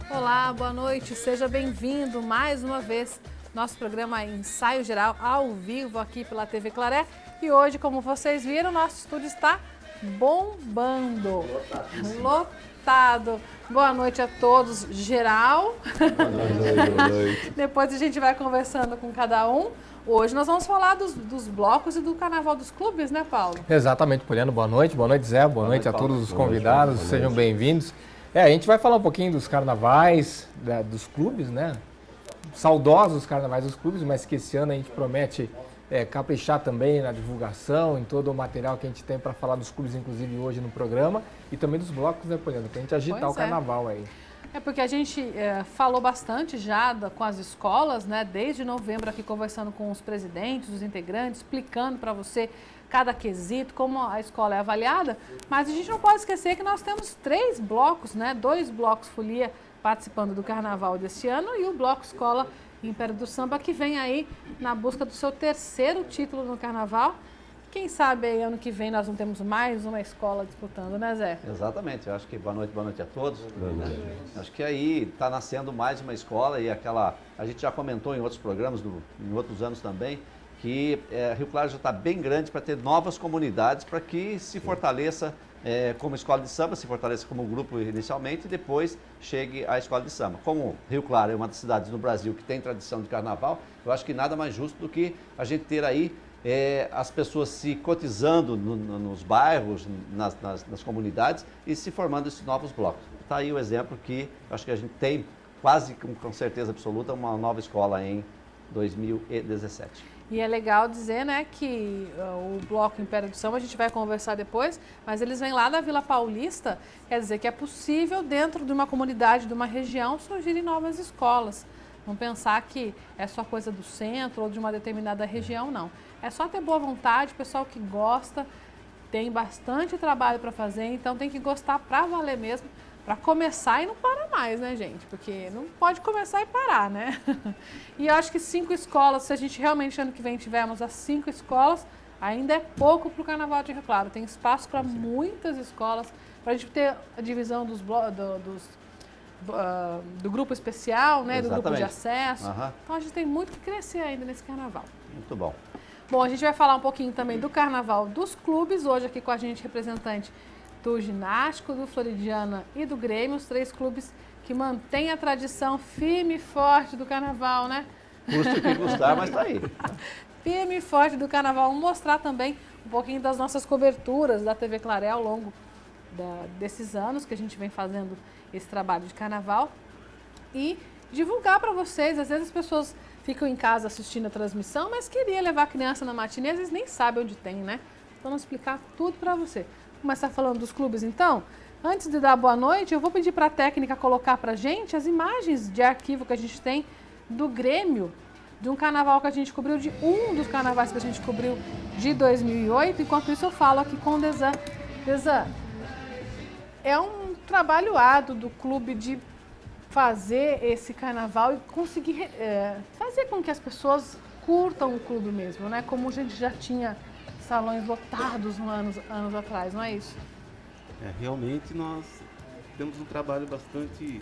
Olá, boa noite, seja bem-vindo mais uma vez. Nosso programa Ensaio Geral ao vivo aqui pela TV Claré. E hoje, como vocês viram, nosso estúdio está bombando. Lotado. Boa noite a todos, geral. Boa noite. Depois a gente vai conversando com cada um. Hoje nós vamos falar dos blocos e do Carnaval dos Clubes, né, Paulo? Exatamente, Poliano. Boa noite, Zé. Boa noite a todos os convidados. Sejam bem-vindos. A gente vai falar um pouquinho dos carnavais, dos clubes, né? Saudosos carnavais dos clubes, mas que esse ano a gente promete caprichar também na divulgação, em todo o material que a gente tem para falar dos clubes, inclusive hoje no programa, e também dos blocos, né, Poliano? Para a gente agitar o carnaval aí. É porque a gente falou bastante já com as escolas, né? Desde novembro aqui conversando com os presidentes, os integrantes, explicando para você cada quesito, como a escola é avaliada, mas a gente não pode esquecer que nós temos 3 blocos, né? 2 blocos folia participando do carnaval desse ano e o bloco escola Império do Samba que vem aí na busca do seu 3º título no carnaval. Quem sabe aí ano que vem nós não temos mais uma escola disputando, né, Zé? Exatamente, eu acho que boa noite a todos. Acho que aí está nascendo mais uma escola e a gente já comentou em outros programas, em outros anos também, que Rio Claro já está bem grande para ter novas comunidades para que se fortaleça como escola de samba, se fortaleça como grupo inicialmente e depois chegue à escola de samba. Como Rio Claro é uma das cidades no Brasil que tem tradição de carnaval, eu acho que nada mais justo do que a gente ter aí as pessoas se cotizando nos bairros, nas comunidades e se formando esses novos blocos. Está aí o exemplo que acho que a gente tem quase com certeza absoluta uma nova escola em 2017. E é legal dizer, né, que o Bloco Império do Samba, a gente vai conversar depois, mas eles vêm lá da Vila Paulista, quer dizer que é possível dentro de uma comunidade, de uma região, surgirem novas escolas. Não pensar que é só coisa do centro ou de uma determinada região, não. É só ter boa vontade, pessoal que gosta, tem bastante trabalho para fazer, então tem que gostar para valer mesmo, para começar e não para mais, né, gente? Porque não pode começar e parar, né? E eu acho que 5 escolas, se a gente realmente ano que vem tivermos as 5 escolas, ainda é pouco para o Carnaval de Rio Claro. Tem espaço para muitas escolas, para a gente ter a divisão do grupo especial, né? Exatamente. Do grupo de acesso. Então a gente tem muito que crescer ainda nesse Carnaval. Muito bom. Bom, a gente vai falar um pouquinho também do Carnaval dos clubes. Hoje aqui com a gente representante do Ginástico, do Floridiana e do Grêmio, os 3 clubes que mantêm a tradição firme e forte do Carnaval, né? Custe o que custar, mas está aí. Firme e forte do Carnaval. Vamos mostrar também um pouquinho das nossas coberturas da TV Claré ao longo desses anos que a gente vem fazendo esse trabalho de Carnaval e divulgar para vocês. Às vezes as pessoas ficam em casa assistindo a transmissão, mas queria levar a criança na matinê, às vezes nem sabe onde tem, né? Então vamos explicar tudo para você. Começar falando dos clubes, então. Antes de dar boa noite, eu vou pedir para a técnica colocar para a gente as imagens de arquivo que a gente tem do Grêmio, de um carnaval que a gente cobriu, de um dos carnavais que a gente cobriu de 2008. Enquanto isso, eu falo aqui com o Desan. Desan, é um trabalho árduo do clube de fazer esse carnaval e conseguir fazer com que as pessoas curtam o clube mesmo, né? Como a gente já tinha salões lotados anos atrás, não é isso? Realmente nós temos um trabalho bastante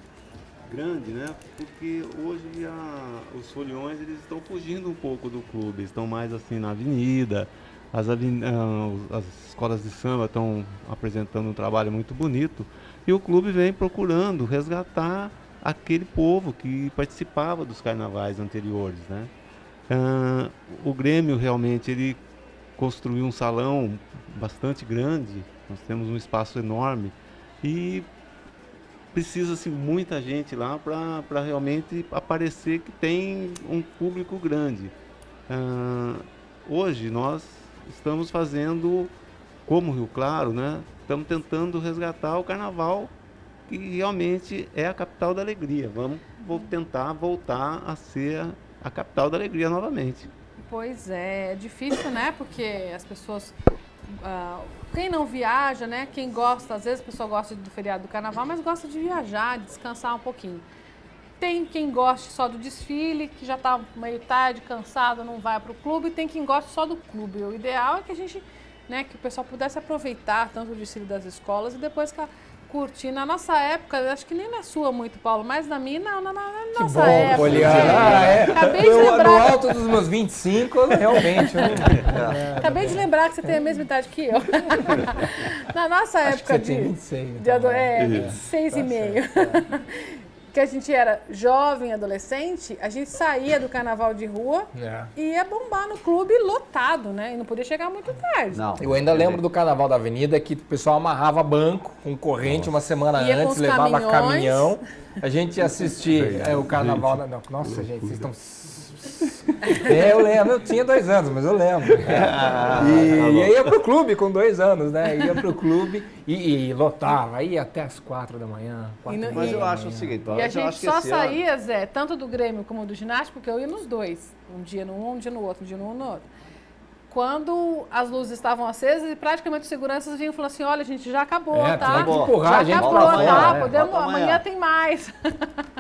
grande, né? Porque hoje os foliões eles estão fugindo um pouco do clube, estão mais assim na avenida, as escolas de samba estão apresentando um trabalho muito bonito e o clube vem procurando resgatar aquele povo que participava dos carnavais anteriores, né? O Grêmio realmente ele construiu um salão bastante grande, nós temos um espaço enorme e precisa-se muita gente lá para realmente aparecer que tem um público grande. Hoje nós estamos fazendo, como Rio Claro, né? Estamos tentando resgatar o carnaval que realmente é a capital da alegria. Vamos tentar voltar a ser a capital da alegria novamente. Pois é difícil, né? Porque as pessoas, quem não viaja, né? Quem gosta, às vezes a pessoa gosta do feriado do carnaval, mas gosta de viajar, de descansar um pouquinho. Tem quem goste só do desfile, que já está meio tarde, cansado, não vai para o clube, e tem quem goste só do clube. O ideal é que a gente, né, que o pessoal pudesse aproveitar tanto o desfile das escolas e depois curtir. Na nossa época, acho que nem na sua muito, Paulo, mas na minha, não, na Que nossa bom, época. Poliana. Acabei de No lembrar. alto dos meus 25, realmente. Acabei de lembrar que você tem a mesma idade que eu. Na nossa Acho que época você tinha 26. de Então, 26 e meio, que a gente era jovem, adolescente, a gente saía do carnaval de rua e ia bombar no clube lotado, né? E não podia chegar muito tarde. Não. Eu ainda lembro do Carnaval da Avenida que o pessoal amarrava banco com corrente uma semana Ia com antes, os levava caminhões. caminhão. A gente ia assistir o Carnaval. Nossa, gente, vocês estão... Eu lembro, eu tinha 2 anos, mas eu lembro. E aí ia pro clube com 2 anos, né? Ia pro clube e lotava, ia até as 4 da manhã. Mas eu acho o seguinte, E a eu gente acho que só esse ano- saía, Zé, tanto do Grêmio como do ginástico, porque eu ia nos dois. Um dia num, um dia no outro, um dia no outro. Quando as luzes estavam acesas e praticamente os seguranças vinham e falavam assim, olha, gente, já acabou, tá? tinha que empurrar Já a gente acabou, pra fora, tá? né? Podemos, Volta amanhã. amanhã tem mais.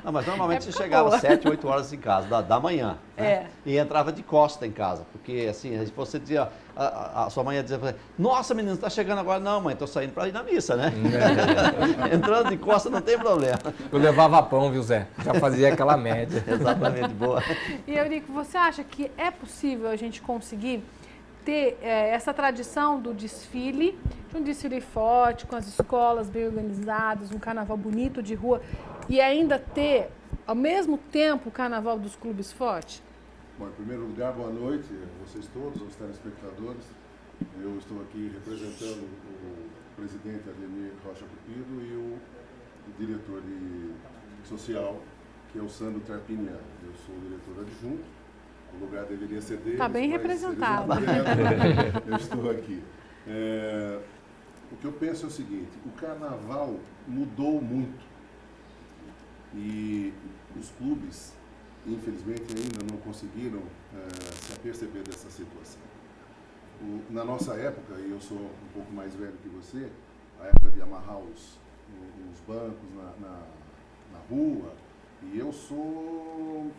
Não, mas normalmente você Época chegava boa. 7, 8 horas em casa, da manhã. Né? É. E entrava de costa em casa. Porque assim, você dizia, a sua mãe ia dizer, nossa menina, você está chegando agora? Não, mãe, estou saindo para ir na missa, né? Entrando de costa não tem problema. Eu levava pão, viu, Zé? Já fazia aquela média. Exatamente, boa. E Eurico, você acha que é possível a gente conseguir ter essa tradição do desfile, de um desfile forte, com as escolas bem organizadas, um carnaval bonito de rua, e ainda ter, ao mesmo tempo, o carnaval dos clubes forte? Bom, em primeiro lugar, boa noite a vocês todos, aos telespectadores. Eu estou aqui representando o presidente Ademir Rocha Cupido e o diretor de social, que é o Sandro Trapiniano. Eu sou o diretor adjunto. O lugar deveria ser dele. Tá bem representado. Eu estou aqui. O que eu penso é o seguinte, o carnaval mudou muito e os clubes, infelizmente, ainda não conseguiram se aperceber dessa situação. Na nossa época, e eu sou um pouco mais velho que você, a época de amarrar os bancos na rua, e eu sou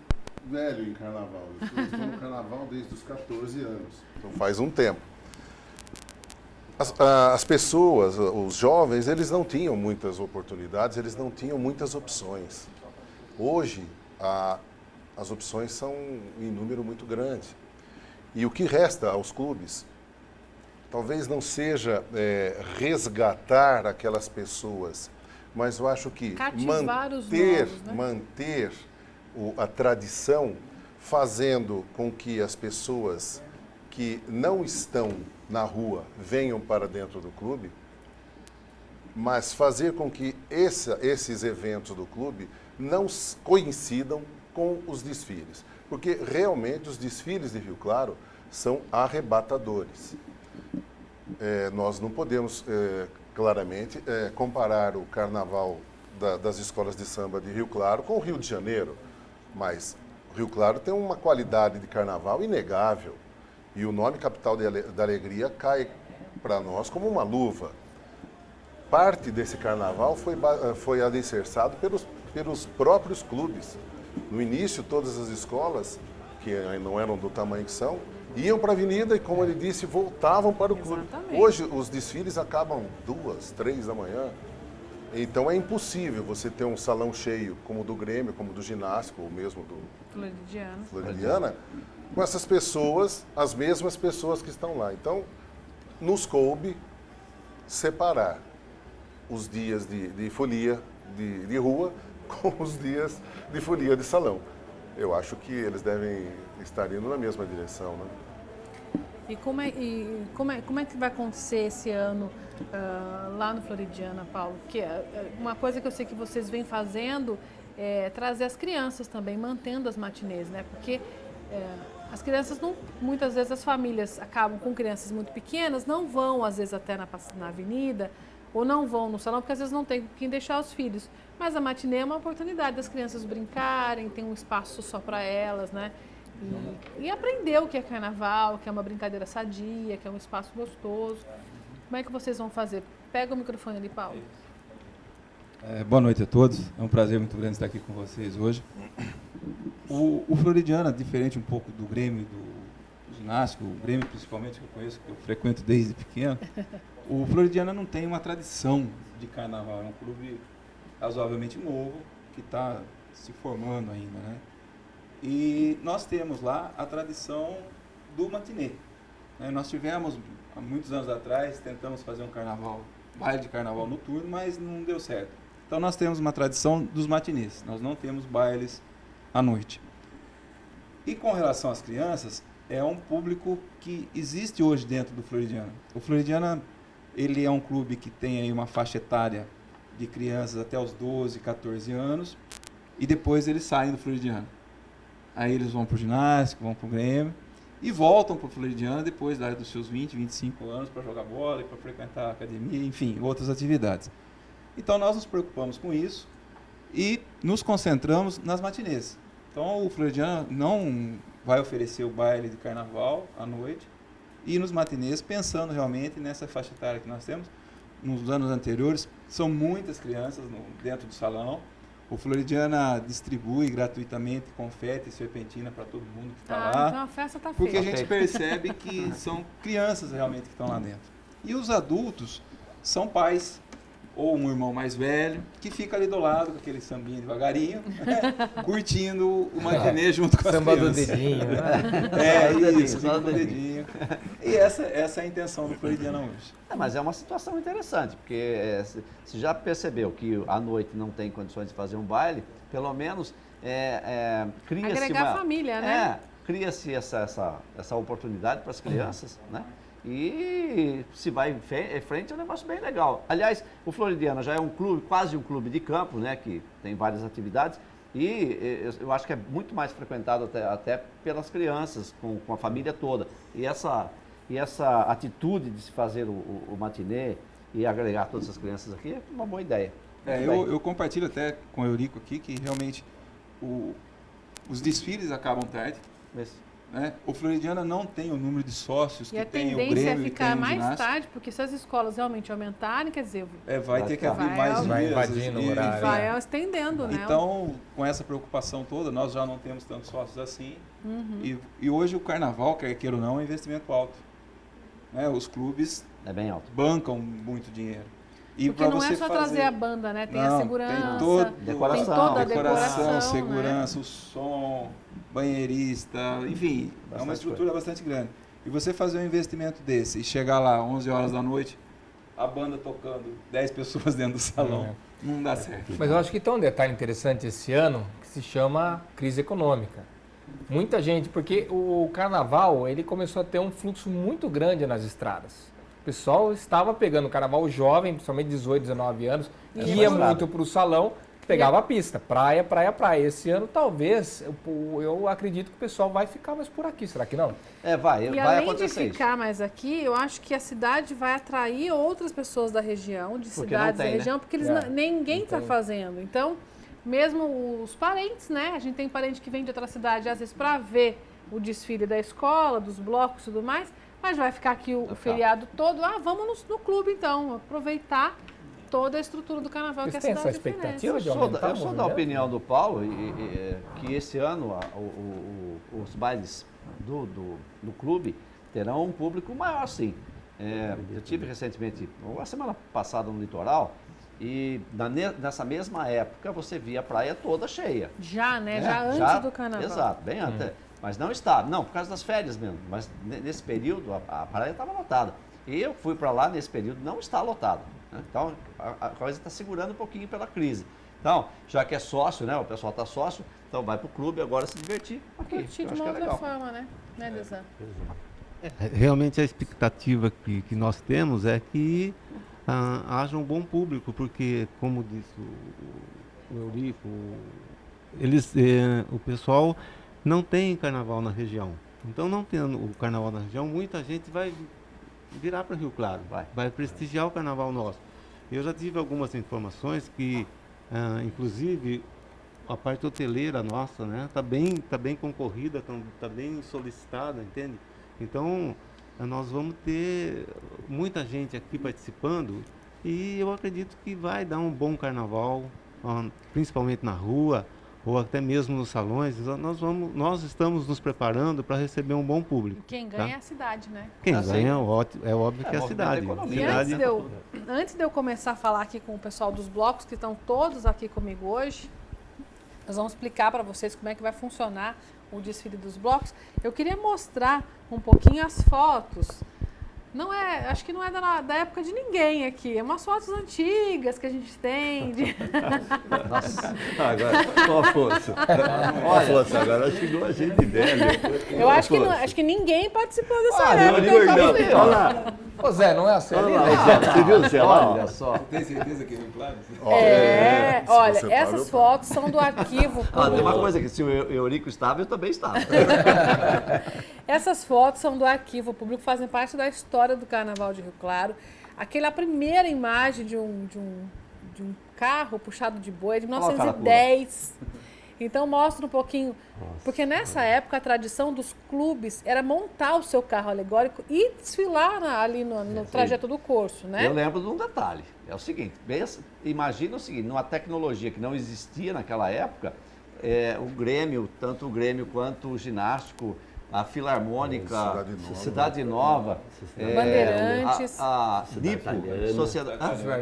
velho em carnaval. Eu estou no carnaval desde os 14 anos. Então faz um tempo. As pessoas, os jovens, eles não tinham muitas oportunidades, eles não tinham muitas opções. Hoje, as opções são em número muito grande. E o que resta aos clubes, talvez não seja resgatar aquelas pessoas, mas eu acho que Cativar os novos, né? manter a tradição, fazendo com que as pessoas que não estão na rua venham para dentro do clube, mas fazer com que esses eventos do clube não coincidam com os desfiles. Porque realmente os desfiles de Rio Claro são arrebatadores. Nós não podemos claramente comparar o carnaval das escolas de samba de Rio Claro com o Rio de Janeiro, mas Rio Claro tem uma qualidade de carnaval inegável e o nome Capital da Alegria cai para nós como uma luva. Parte desse carnaval foi alicerçado pelos próprios clubes. No início, todas as escolas, que não eram do tamanho que são, iam para a avenida e, como ele disse, voltavam para o clube. Exatamente. Hoje, os desfiles acabam 2, 3 da manhã. Então, é impossível você ter um salão cheio, como o do Grêmio, como o do Ginástico, ou mesmo do Floridiana, com essas pessoas, as mesmas pessoas que estão lá. Então, nos coube separar os dias de folia de rua com os dias de folia de salão. Eu acho que eles devem estar indo na mesma direção, né? E como é que vai acontecer esse ano lá no Floridiana, Paulo? Porque uma coisa que eu sei que vocês vêm fazendo é trazer as crianças também, mantendo as matinês, né? Porque as crianças não, muitas vezes as famílias acabam com crianças muito pequenas, não vão às vezes até na avenida ou não vão no salão porque às vezes não tem com quem deixar os filhos. Mas a matinê é uma oportunidade das crianças brincarem, tem um espaço só para elas, né? E aprender o que é carnaval, que é uma brincadeira sadia, que é um espaço gostoso. Como é que vocês vão fazer? Pega o microfone ali, Paulo. Boa noite a todos. É um prazer muito grande estar aqui com vocês hoje. O Floridiana, diferente um pouco do Grêmio, do Ginástico, o Grêmio principalmente, que eu conheço, que eu frequento desde pequeno, O Floridiana não tem uma tradição de carnaval, é um clube razoavelmente novo, que está se formando ainda, né? E nós temos lá a tradição do matinê. Né? Nós tivemos, há muitos anos atrás, tentamos fazer um carnaval, baile de carnaval noturno, mas não deu certo. Então nós temos uma tradição dos matinês, nós não temos bailes à noite. E com relação às crianças, é um público que existe hoje dentro do Floridiana. O Floridiana, ele é um clube que tem aí uma faixa etária de crianças até os 12, 14 anos, e depois eles saem do Floridiana. Aí eles vão para o ginástico, vão para o Grêmio, e voltam para o Floridiana depois dos seus 20, 25 anos para jogar bola e para frequentar a academia, enfim, outras atividades. Então nós nos preocupamos com isso e nos concentramos nas matinês. Então o Floridiana não vai oferecer o baile de carnaval à noite e nos matinês, pensando realmente nessa faixa etária que nós temos. Nos anos anteriores, são muitas crianças dentro do salão. O Floridiana distribui gratuitamente confete e serpentina para todo mundo que está lá. Então a festa está Porque a feita. gente percebe que são crianças realmente que estão lá dentro. E os adultos são pais, ou um irmão mais velho, que fica ali do lado com aquele sambinha devagarinho, curtindo o matinê junto com as Samba do crianças. dedinho, né? É, Só do dedinho, isso, só fica do com o dedinho. E essa é a intenção do Floridiana hoje. Mas é uma situação interessante, porque se já percebeu que à noite não tem condições de fazer um baile, pelo menos cria-se Agregar a família, né? Cria-se essa oportunidade para as crianças, né? E se vai em frente é um negócio bem legal. Aliás, o Floridiana já é um clube, quase um clube de campo, né? Que tem várias atividades. E eu acho que é muito mais frequentado até pelas crianças, com a família toda. E essa atitude de se fazer o matinê e agregar todas as crianças aqui é uma boa ideia. Eu compartilho até com o Eurico aqui que realmente os desfiles acabam tarde. Né? O Floridiana não tem o número de sócios E que a tem o tendência Grêmio é e tem ficar o mais ginásio. tarde, porque se as escolas realmente aumentarem, quer dizer, Vai ter que abrir Vai mais vai dias. invadindo o horário. vai estendendo, né? Então, com essa preocupação toda, nós já não temos tantos sócios assim. E hoje o carnaval, quer queira ou não, é um investimento alto. Né? Os clubes É bem alto. bancam muito dinheiro. E Porque pra não você é só fazer... trazer a banda, né? Tem Não, a segurança, tem todo- Decoração. tem toda a decoração, decoração, segurança, o som, banheirista, enfim, é uma Bastante estrutura bastante grande. E você fazer um investimento desse e chegar lá 11 horas da noite, a banda tocando 10 pessoas dentro do salão, não dá certo. Mas eu acho que tem um detalhe interessante esse ano que se chama crise econômica. Muita gente, porque o carnaval ele começou a ter um fluxo muito grande nas estradas. O pessoal estava pegando o carnaval jovem, principalmente 18, 19 anos, que Ia ia pra muito para o salão, pegava a pista, praia, praia, praia. Esse ano talvez, eu acredito que o pessoal vai ficar mais por aqui, será que não? Vai E vai além de acontecer ficar mais aqui, eu acho que a cidade vai atrair outras pessoas da região, de Porque cidades não tem, da região, né? porque ninguém não está tem. fazendo. Então, mesmo os parentes, né? A gente tem parente que vem de outra cidade, às vezes, para ver o desfile da escola, dos blocos e tudo mais, mas vai ficar aqui o feriado todo. Vamos no clube, então, aproveitar toda a estrutura do carnaval Vocês que a têm cidade essa expectativa oferece. de Eu aumentar sou o da movimento? opinião do Paulo que esse ano os bailes do clube terão um público maior, sim. Eu tive recentemente, a semana passada no litoral, e nessa mesma época você via a praia toda cheia. Já, né? né? Já antes do carnaval. Exato, bem antes. Mas não estava, não, por causa das férias mesmo. Mas nesse período a praia estava lotada. E eu fui para lá nesse período, não está lotado. Né? Então a coisa está segurando um pouquinho pela crise. Então, já que é sócio, né? O pessoal está sócio, então vai para o clube agora se divertir aqui. Curtir Eu de acho uma que é outra legal. forma, né? Né, Desan? Realmente a expectativa que nós temos é que haja um bom público, porque, como disse o Eurico, o pessoal não tem carnaval na região. Então, não tendo o carnaval na região, muita gente vai virar para Rio Claro, vai prestigiar o carnaval nosso. Eu já tive algumas informações que, inclusive, a parte hoteleira nossa, né, tá bem concorrida, tá bem solicitada, entende? Então, nós vamos ter muita gente aqui participando e eu acredito que vai dar um bom carnaval, principalmente na rua. ou até mesmo nos salões, nós estamos nos preparando para receber um bom público. Quem ganha é a cidade, né? Quem Assim, ganha é óbvio que é a cidade. E antes de eu começar a falar aqui com o pessoal dos blocos, que estão todos aqui comigo hoje, nós vamos explicar para vocês como é que vai funcionar o desfile dos blocos. Eu queria mostrar um pouquinho as fotos. Acho que não é da época de ninguém aqui. É umas fotos antigas que a gente tem. Nossa, Agora, ó, Afonso. Afonso, agora chegou a gente velho. Eu acho que ninguém participou dessa época. Não, Eu tava vendo. olha lá. Ô Zé, não é assim? Você viu, Zé? olha só. Tem certeza que Rio Claro? Olha, você essas parou, fotos são do arquivo Tem uma público. coisa que se o Eurico estava, eu também estava. Essas fotos são do arquivo público, fazem parte da história do Carnaval de Rio Claro. A primeira imagem de um carro puxado de boi é de 1910. Então mostra um pouquinho, porque nessa época a tradição dos clubes era montar o seu carro alegórico e desfilar ali no trajeto do curso, né? Eu lembro de um detalhe, é o seguinte, imagina o seguinte, numa tecnologia que não existia naquela época, o Grêmio, tanto o Grêmio quanto o ginástico, a Filarmônica, Cidade Nova, Bandeirantes, a Nipo,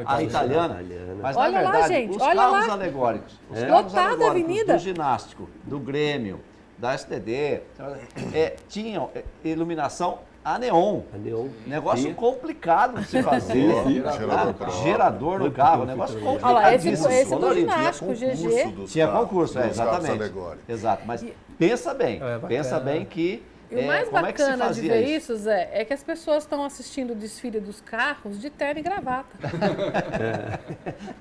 a Italiana. Mas Olha na lá, verdade, gente, os olha carros lá. alegóricos, Lotada a avenida. do ginástico, do Grêmio, da STD, tinham iluminação a neon. Negócio complicado de se fazer. Gerador no carro, negócio complicado. Olha lá, esse é do ginástico, GG. Tinha concurso, exatamente. Exato, mas pensa bem, que E o mais como é que se bacana de fazia ver isso? isso, Zé, é que as pessoas estão assistindo o desfile dos carros de terno e gravata.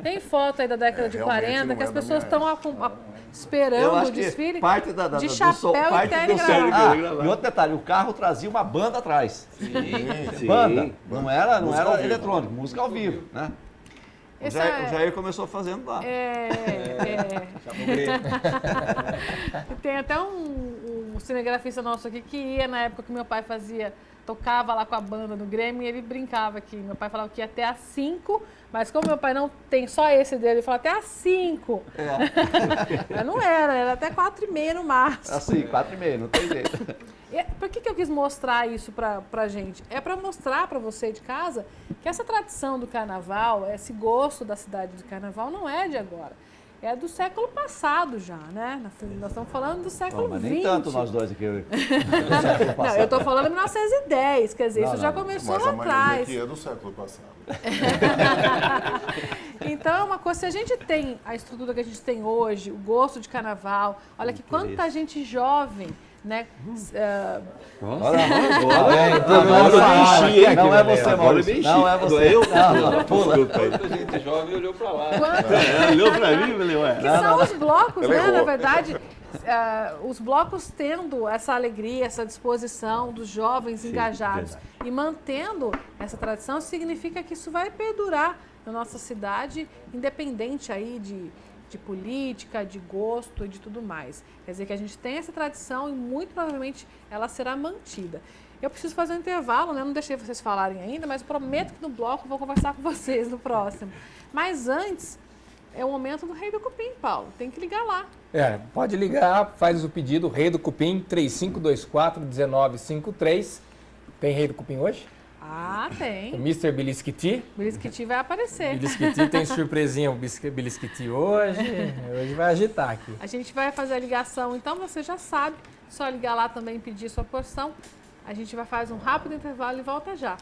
Tem foto aí da década de realmente 40 não que as é da pessoas minha estão Eu esperando acho o que desfile parte de chapéu e terno e terno e gravata. e outro detalhe, o carro trazia uma banda atrás. Sim. Banda, não era Música ao vivo. eletrônico, música ao vivo, né? O Jair começou fazendo lá. Tem até um cinegrafista nosso aqui que ia na época que meu pai tocava lá com a banda no Grêmio e ele brincava aqui. Meu pai falava que ia até às 5, mas como meu pai não tem só esse dele, ele falou até às 5. Mas não era até 4h30 no máximo. Assim, 4h30, não tem jeito. Por que eu quis mostrar isso pra gente? É para mostrar para você de casa que essa tradição do carnaval, esse gosto da cidade do carnaval não é de agora. É do século passado já, né? Nós estamos falando do século Mas XX. nem tanto nós dois aqui. Não, eu estou falando de 1910, quer dizer, isso já começou Mas lá a maioria atrás. aqui é do século passado. Então é uma coisa, se a gente tem a estrutura que a gente tem hoje, o gosto de carnaval, olha que quanta gente jovem, né? Não é você, Maurício. Não é você. Muita gente jovem olhou pra lá. Olhou pra mim e falei, ué. Que são os blocos, Ela né? errou. Na verdade, os blocos tendo essa alegria, essa disposição dos jovens engajados e mantendo essa tradição, significa que isso vai perdurar na nossa cidade, independente aí de política, de gosto e de tudo mais. Quer dizer que a gente tem essa tradição e muito provavelmente ela será mantida. Eu preciso fazer um intervalo, né? Não deixei vocês falarem ainda, mas prometo que no bloco eu vou conversar com vocês no próximo. Mas antes, é o momento do Rei do Cupim, Paulo. Tem que ligar lá. Pode ligar, faz o pedido, Rei do Cupim, 3524-1953. Tem Rei do Cupim hoje? Ah, O tem. Mr. Bilisquiti. Bilisquiti vai aparecer. Bilisquiti tem surpresinha, o Bilisquiti hoje. Hoje vai agitar aqui. A gente vai fazer a ligação, então você já sabe. Só ligar lá também e pedir sua porção. A gente vai fazer um rápido intervalo e volta já.